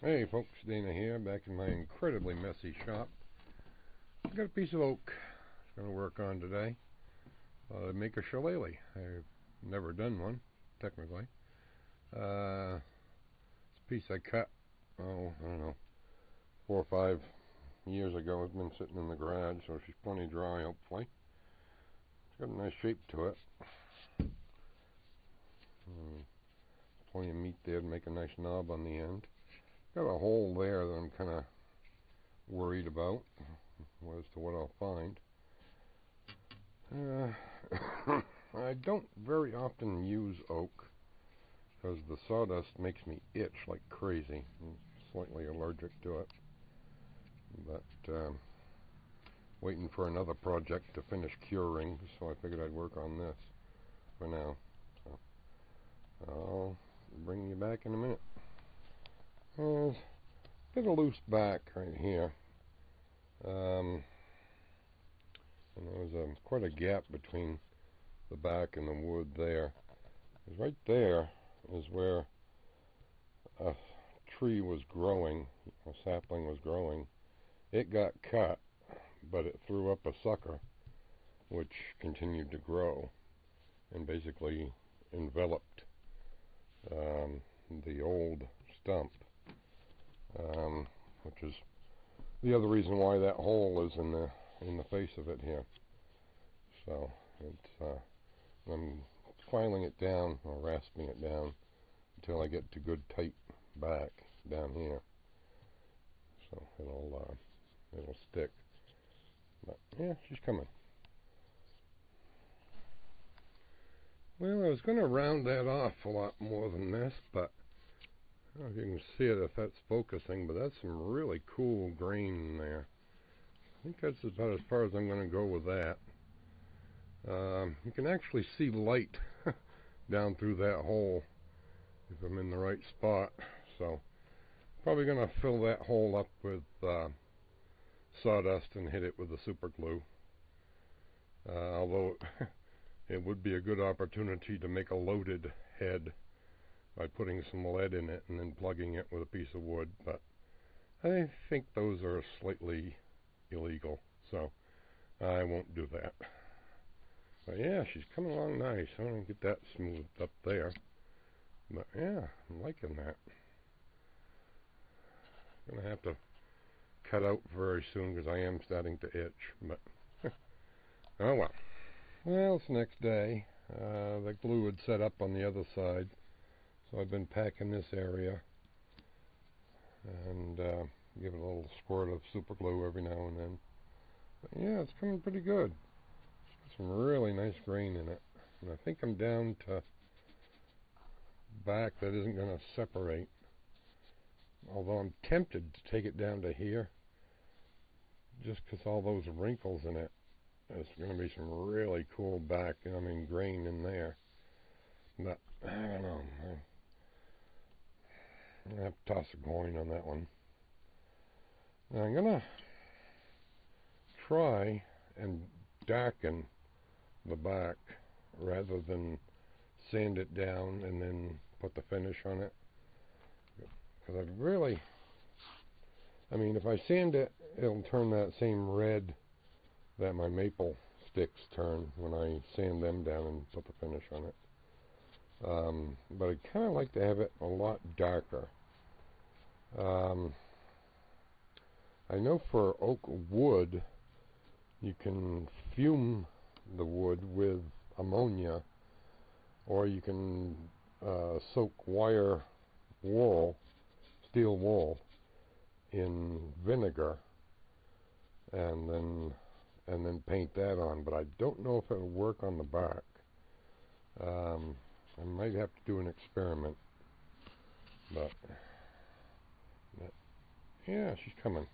Hey folks, Dana here, back in my incredibly messy shop. I've got a piece of oak I'm going to work on today. Make a shillelagh. I've never done one, technically. It's a piece I cut, I don't know, 4 or 5 years ago. It's been sitting in the garage, so she's plenty dry, hopefully. It's got a nice shape to it. Plenty of meat there to make a nice knob on the end. Got a hole there that I'm kind of worried about as to what I'll find. I don't very often use oak because the sawdust makes me itch like crazy. I'm slightly allergic to it. But waiting for another project to finish curing, so I figured I'd work on this for now. So I'll bring you back in a minute. A bit of loose back right here, and there's quite a gap between the back and the wood there. Because right there is where a tree was growing, a sapling was growing. It got cut, but it threw up a sucker which continued to grow and basically enveloped the old stump. Which is the other reason why that hole is in the face of it here. So it's I'm filing it down or rasping it down until I get to good tight back down here. So it'll stick. But yeah, she's coming. Well, I was going to round that off a lot more than this, but I don't know if you can see it if that's focusing, but that's some really cool grain in there. I think that's about as far as I'm going to go with that. You can actually see light down through that hole if I'm in the right spot. So probably going to fill that hole up with sawdust and hit it with the super glue. Although it would be a good opportunity to make a loaded head by putting some lead in it and then plugging it with a piece of wood, but I think those are slightly illegal, so I won't do that. But yeah, she's coming along nice. I want to get that smoothed up there, but yeah, I'm liking that. I'm gonna have to cut out very soon because I am starting to itch, but oh well. Well, it's the next day. The glue had set up on the other side, so I've been packing this area and give it a little squirt of super glue every now and then. But yeah, it's coming pretty good. It's got some really nice grain in it. And I think I'm down to back that isn't going to separate. Although I'm tempted to take it down to here, just because all those wrinkles in it. There's going to be some really cool back, grain in there. But I don't know. I'm going to have to toss a coin on that one. Now I'm going to try and darken the back rather than sand it down and then put the finish on it. Because if I sand it, it'll turn that same red that my maple sticks turn when I sand them down and put the finish on it. But I'd kind of like to have it a lot darker. I know for oak wood, you can fume the wood with ammonia, or you can soak wire wool, steel wool, in vinegar, and then paint that on. But I don't know if it'll work on the back. I might have to do an experiment, but yeah, she's coming.